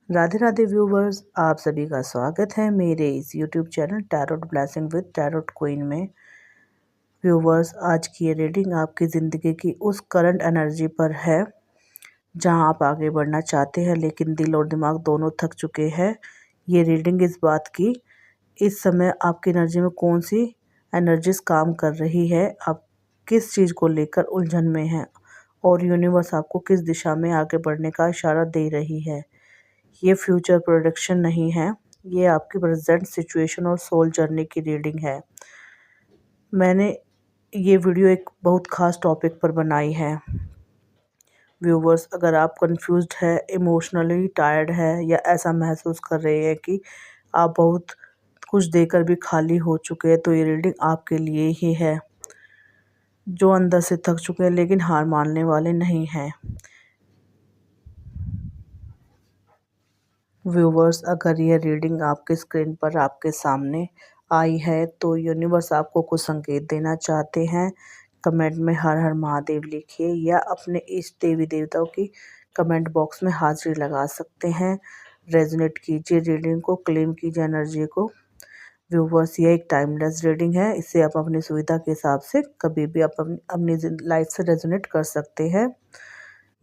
Radhe Radhe viewers, आप सभी का स्वागत है मेरे इस YouTube channel tarot blessing with tarot queen में। व्यूवर्स, आज की ये रीडिंग आपकी ज़िंदगी की उस करंट एनर्जी पर है जहां आप आगे बढ़ना चाहते हैं, लेकिन दिल और दिमाग दोनों थक चुके हैं। ये रीडिंग इस बात की इस समय आपकी एनर्जी में कौन सी एनर्जीज काम कर रही है, आप किस चीज़ को लेकर उलझन में हैं और यूनिवर्स आपको किस दिशा में आगे बढ़ने का इशारा दे रही है। ये फ्यूचर प्रोडिक्शन नहीं है, ये आपकी प्रेजेंट सिचुएशन और सोल जर्नी की रीडिंग है। मैंने ये वीडियो एक बहुत ख़ास टॉपिक पर बनाई है। व्यूवर्स, अगर आप कंफ्यूज्ड है, इमोशनली टायर्ड है या ऐसा महसूस कर रहे हैं कि आप बहुत कुछ देकर भी खाली हो चुके हैं, तो ये रीडिंग आपके लिए ही है। जो अंदर से थक चुके हैं लेकिन हार मानने वाले नहीं हैं। व्यूवर्स, अगर यह रीडिंग आपके स्क्रीन पर आपके सामने आई है तो यूनिवर्स आपको कुछ संकेत देना चाहते हैं। कमेंट में हर हर महादेव लिखिए या अपने इष्ट देवी देवताओं की कमेंट बॉक्स में हाजिरी लगा सकते हैं। रेजोनेट कीजिए रीडिंग को, क्लेम कीजिए एनर्जी को। व्यूवर्स, ये एक टाइमलेस रीडिंग है, इसे आप अपनी सुविधा के हिसाब से कभी भी आप अपनी लाइफ से रेजोनेट कर सकते हैं।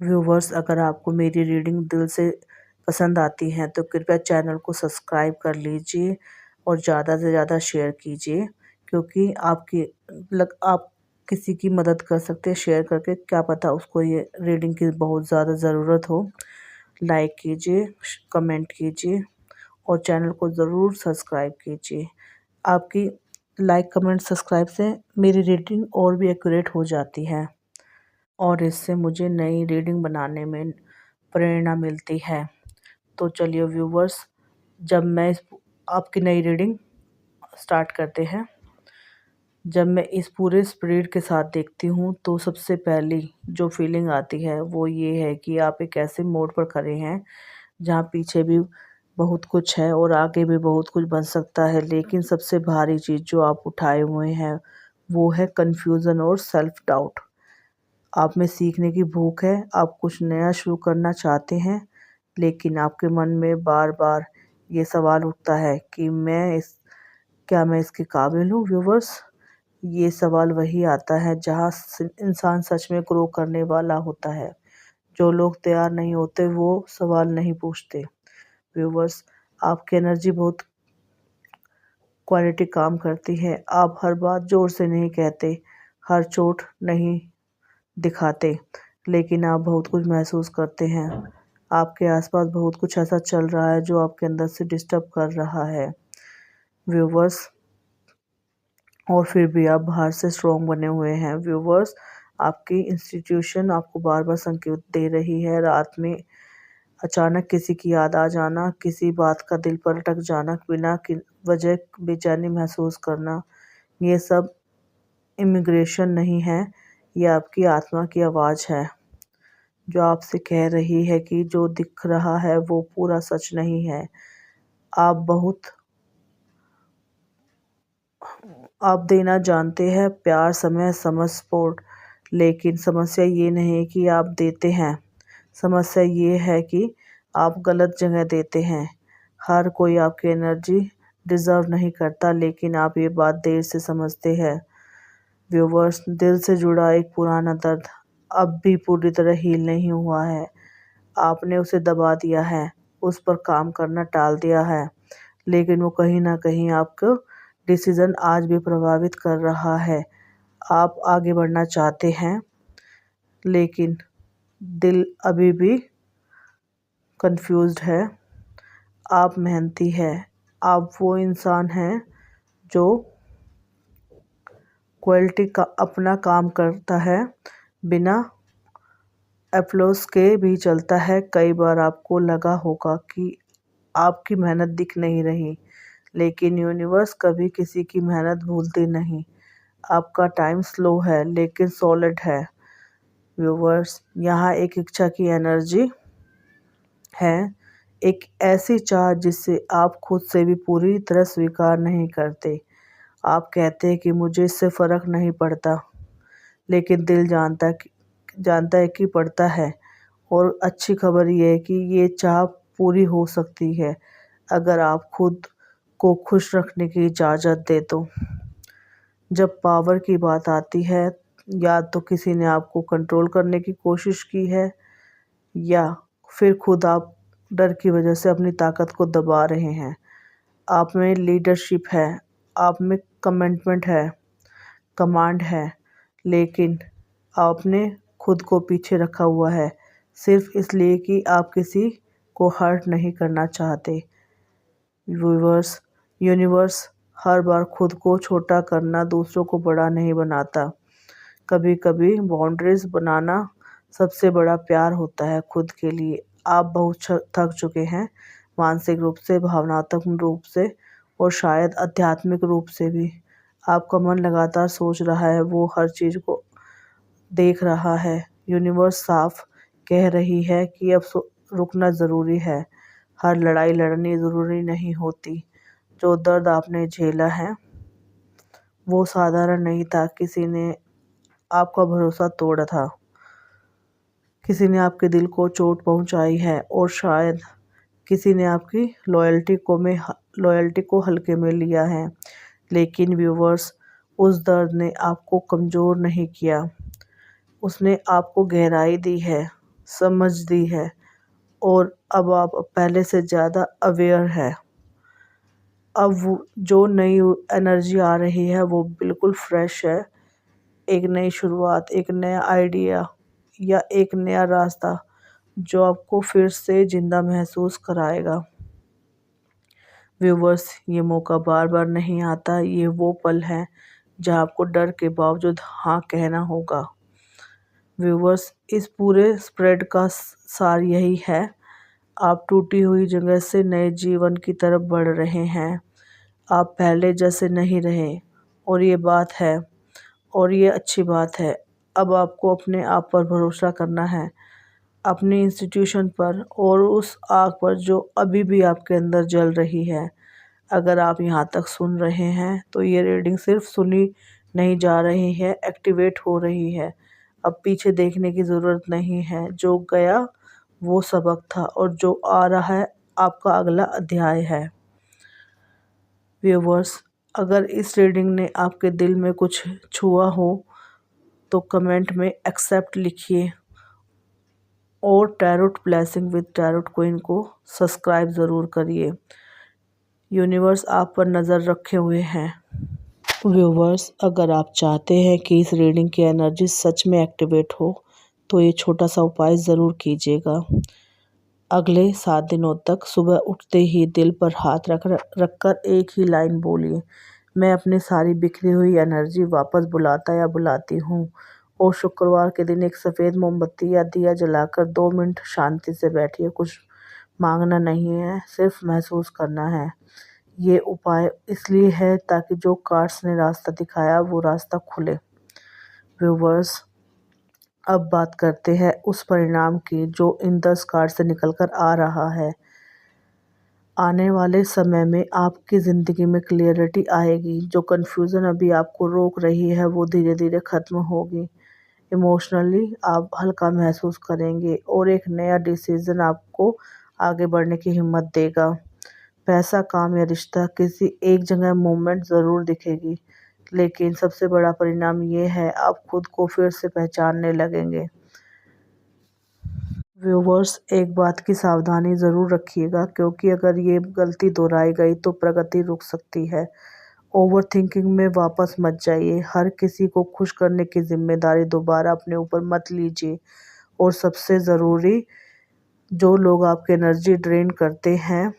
व्यूवर्स, अगर आपको मेरी रीडिंग दिल से पसंद आती हैं तो कृपया चैनल को सब्सक्राइब कर लीजिए और ज़्यादा से ज़्यादा शेयर कीजिए, क्योंकि आप किसी की मदद कर सकते हैं शेयर करके। क्या पता उसको ये रीडिंग की बहुत ज़्यादा ज़रूरत हो। लाइक कीजिए, कमेंट कीजिए और चैनल को ज़रूर सब्सक्राइब कीजिए। आपकी लाइक, कमेंट, सब्सक्राइब से मेरी रीडिंग और भी एक्यूरेट हो जाती है और इससे मुझे नई रीडिंग बनाने में प्रेरणा मिलती है। तो चलिए व्यूवर्स, जब मैं आपकी नई रीडिंग स्टार्ट करते हैं। जब मैं इस पूरे स्पिरिट के साथ देखती हूँ तो सबसे पहली जो फीलिंग आती है वो ये है कि आप एक ऐसे मोड़ पर खड़े हैं जहाँ पीछे भी बहुत कुछ है और आगे भी बहुत कुछ बन सकता है, लेकिन सबसे भारी चीज़ जो आप उठाए हुए हैं वो है कन्फ्यूज़न और सेल्फ डाउट। आप में सीखने की भूख है, आप कुछ नया शुरू करना चाहते हैं, लेकिन आपके मन में बार बार ये सवाल उठता है कि क्या मैं इसके काबिल हूँ। व्यूवर्स, ये सवाल वही आता है जहाँ इंसान सच में ग्रो करने वाला होता है। जो लोग तैयार नहीं होते वो सवाल नहीं पूछते। व्यूवर्स, आपकी एनर्जी बहुत क्वालिटी काम करती है। आप हर बात जोर से नहीं कहते, हर चोट नहीं दिखाते, लेकिन आप बहुत कुछ महसूस करते हैं। आपके आसपास बहुत कुछ ऐसा चल रहा है जो आपके अंदर से डिस्टर्ब कर रहा है। व्यूवर्स, और फिर भी आप बाहर से स्ट्रॉन्ग बने हुए हैं। व्यूवर्स, आपकी इंस्टीट्यूशन आपको बार बार संकेत दे रही है। रात में अचानक किसी की याद आ जाना, किसी बात का दिल पर अटक जाना, बिना वजह बेचैनी महसूस करना, ये सब इमिग्रेशन नहीं है, ये आपकी आत्मा की आवाज़ है जो आपसे कह रही है कि जो दिख रहा है वो पूरा सच नहीं है। आप देना जानते हैं, प्यार, समय, समझ, सपोर्ट, लेकिन समस्या ये नहीं है कि आप देते हैं। समस्या ये है कि आप गलत जगह देते हैं। हर कोई आपकी एनर्जी डिज़र्व नहीं करता, लेकिन आप ये बात देर से समझते हैं। व्यूवर्स, दिल से जुड़ा एक पुराना दर्द अब भी पूरी तरह हील नहीं हुआ है। आपने उसे दबा दिया है, उस पर काम करना टाल दिया है, लेकिन वो कहीं ना कहीं आपको डिसीज़न आज भी प्रभावित कर रहा है। आप आगे बढ़ना चाहते हैं, लेकिन दिल अभी भी कंफ्यूज्ड है। आप मेहनती हैं, आप वो इंसान हैं जो क्वालिटी का अपना काम करता है, बिना एप्लॉज के भी चलता है। कई बार आपको लगा होगा कि आपकी मेहनत दिख नहीं रही, लेकिन यूनिवर्स कभी किसी की मेहनत भूलती नहीं। आपका टाइम स्लो है लेकिन सॉलिड है। व्यूवर्स, यहाँ एक इच्छा की एनर्जी है, एक ऐसी चाह जिसे आप खुद से भी पूरी तरह स्वीकार नहीं करते। आप कहते हैं कि मुझे इससे फ़र्क नहीं पड़ता, लेकिन दिल जानता है कि पड़ता है। और अच्छी खबर ये है कि ये चाह पूरी हो सकती है अगर आप खुद को खुश रखने की इजाज़त दें तो। जब पावर की बात आती है, या तो किसी ने आपको कंट्रोल करने की कोशिश की है, या फिर खुद आप डर की वजह से अपनी ताकत को दबा रहे हैं। आप में लीडरशिप है, आप में कमिटमेंट है, कमांड है, लेकिन आपने खुद को पीछे रखा हुआ है, सिर्फ़ इसलिए कि आप किसी को हर्ट नहीं करना चाहते। व्यूअर्स, यूनिवर्स हर बार खुद को छोटा करना दूसरों को बड़ा नहीं बनाता। कभी-कभी बाउंड्रीज़ बनाना सबसे बड़ा प्यार होता है खुद के लिए। आप बहुत थक चुके हैं, मानसिक रूप से, भावनात्मक रूप से और शायद आध्यात्मिक रूप से भी। आपका मन लगातार सोच रहा है, वो हर चीज़ को देख रहा है। यूनिवर्स साफ कह रही है कि अब रुकना ज़रूरी है। हर लड़ाई लड़नी ज़रूरी नहीं होती। जो दर्द आपने झेला है, वो साधारण नहीं था। किसी ने आपका भरोसा तोड़ा था, किसी ने आपके दिल को चोट पहुंचाई है, और शायद किसी ने आपकी लॉयल्टी को हल्के में लिया है। लेकिन व्यूअर्स, उस दर्द ने आपको कमज़ोर नहीं किया, उसने आपको गहराई दी है, समझ दी है, और अब आप पहले से ज़्यादा अवेयर है। अब जो नई एनर्जी आ रही है वो बिल्कुल फ्रेश है। एक नई शुरुआत, एक नया आइडिया या एक नया रास्ता जो आपको फिर से ज़िंदा महसूस कराएगा। व्यूअर्स, ये मौका बार-बार नहीं आता, ये वो पल है जहाँ आपको डर के बावजूद हाँ कहना होगा। व्यूअर्स, इस पूरे स्प्रेड का सार यही है, आप टूटी हुई जगह से नए जीवन की तरफ बढ़ रहे हैं। आप पहले जैसे नहीं रहे, और ये अच्छी बात है। अब आपको अपने आप पर भरोसा करना है, अपनी इंस्टीट्यूशन पर और उस आग पर जो अभी भी आपके अंदर जल रही है। अगर आप यहाँ तक सुन रहे हैं तो ये रीडिंग सिर्फ सुनी नहीं जा रही है, एक्टिवेट हो रही है। अब पीछे देखने की ज़रूरत नहीं है। जो गया वो सबक था, और जो आ रहा है आपका अगला अध्याय है। व्यूअर्स, अगर इस रीडिंग ने आपके दिल में कुछ छुआ हो तो कमेंट में एक्सेप्ट लिखिए, और tarot blessing with tarot queen को सब्सक्राइब ज़रूर करिए। यूनिवर्स आप पर नज़र रखे हुए हैं। व्यूअर्स, अगर आप चाहते हैं कि इस रीडिंग की एनर्जी सच में एक्टिवेट हो तो ये छोटा सा उपाय ज़रूर कीजिएगा। अगले 7 दिनों तक सुबह उठते ही दिल पर हाथ रखकर एक ही लाइन बोलिए, मैं अपनी सारी बिखरी हुई एनर्जी वापस बुलाता या बुलाती हूँ। और शुक्रवार के दिन एक सफ़ेद मोमबत्ती या दिया जलाकर 2 मिनट शांति से बैठिए। कुछ मांगना नहीं है, सिर्फ महसूस करना है। ये उपाय इसलिए है ताकि जो कार्ड्स ने रास्ता दिखाया वो रास्ता खुले। व्यूअर्स, अब बात करते हैं उस परिणाम की जो इन 10 कार्ड से निकलकर आ रहा है। आने वाले समय में आपकी ज़िंदगी में क्लियरिटी आएगी। जो कन्फ्यूज़न अभी आपको रोक रही है वो धीरे धीरे ख़त्म होगी। इमोशनली आप हल्का महसूस करेंगे, और एक नया डिसीज़न आपको आगे बढ़ने की हिम्मत देगा। पैसा, काम या रिश्ता, किसी एक जगह मूवमेंट ज़रूर दिखेगी, लेकिन सबसे बड़ा परिणाम ये है, आप खुद को फिर से पहचानने लगेंगे। व्यूअर्स, एक बात की सावधानी ज़रूर रखिएगा, क्योंकि अगर ये गलती दोहराई गई तो प्रगति रुक सकती है। ओवरथिंकिंग में वापस मत जाइए। हर किसी को खुश करने की जिम्मेदारी दोबारा अपने ऊपर मत लीजिए। और सबसे ज़रूरी, जो लोग आपकी एनर्जी ड्रेन करते हैं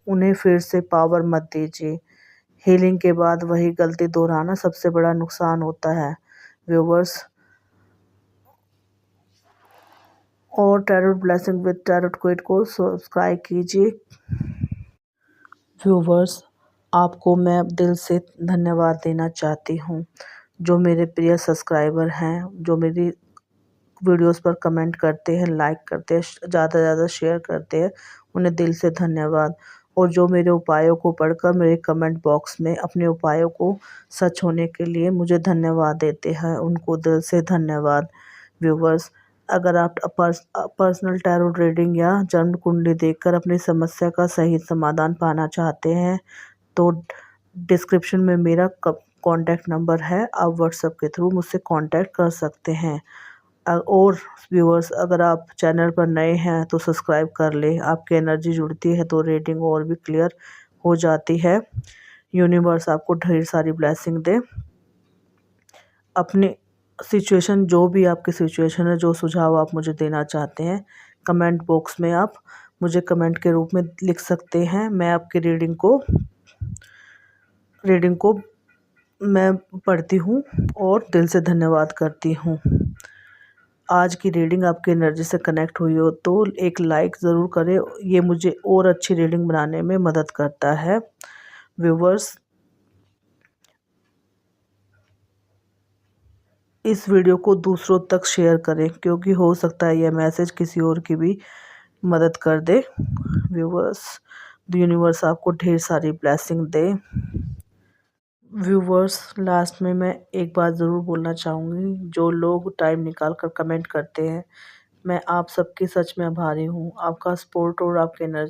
उन्हें फिर से पावर मत दीजिए। हीलिंग के बाद वही गलती दोहराना सबसे बड़ा नुकसान होता है। व्यूअर्स, और tarot blessing with tarot queen को सब्सक्राइब कीजिए। व्यूअर्स, आपको मैं दिल से धन्यवाद देना चाहती हूँ। जो मेरे प्रिय सब्सक्राइबर हैं, जो मेरी वीडियोस पर कमेंट करते हैं, लाइक करते हैं, ज़्यादा से ज़्यादा शेयर करते हैं, उन्हें दिल से धन्यवाद। और जो मेरे उपायों को पढ़कर मेरे कमेंट बॉक्स में अपने उपायों को सच होने के लिए मुझे धन्यवाद देते हैं, उनको दिल से धन्यवाद। व्यूअर्स, अगर आप पर्सनल टैरो रीडिंग या जन्म कुंडली देखकर अपनी समस्या का सही समाधान पाना चाहते हैं तो डिस्क्रिप्शन में मेरा कॉन्टैक्ट नंबर है, आप व्हाट्सएप के थ्रू मुझसे कॉन्टैक्ट कर सकते हैं। और व्यूअर्स, अगर आप चैनल पर नए हैं तो सब्सक्राइब कर लें। आपकी एनर्जी जुड़ती है तो रीडिंग और भी क्लियर हो जाती है। यूनिवर्स आपको ढेर सारी ब्लेसिंग दे। अपनी सिचुएशन, जो भी आपकी सिचुएशन है, जो सुझाव आप मुझे देना चाहते हैं, कमेंट बॉक्स में आप मुझे कमेंट के रूप में लिख सकते हैं। मैं आपकी रीडिंग को मैं पढ़ती हूँ और दिल से धन्यवाद करती हूँ। आज की रीडिंग आपकी एनर्जी से कनेक्ट हुई हो तो एक लाइक ज़रूर करें, ये मुझे और अच्छी रीडिंग बनाने में मदद करता है। व्यूवर्स, इस वीडियो को दूसरों तक शेयर करें क्योंकि हो सकता है यह मैसेज किसी और की भी मदद कर दे। व्यूवर्स, यूनिवर्स आपको ढेर सारी ब्लेसिंग दे। व्यूवर्स, लास्ट में मैं एक बात ज़रूर बोलना चाहूँगी। जो लोग टाइम निकाल कर कमेंट करते हैं, मैं आप सबकी सच में आभारी हूँ। आपका सपोर्ट और आपकी एनर्जी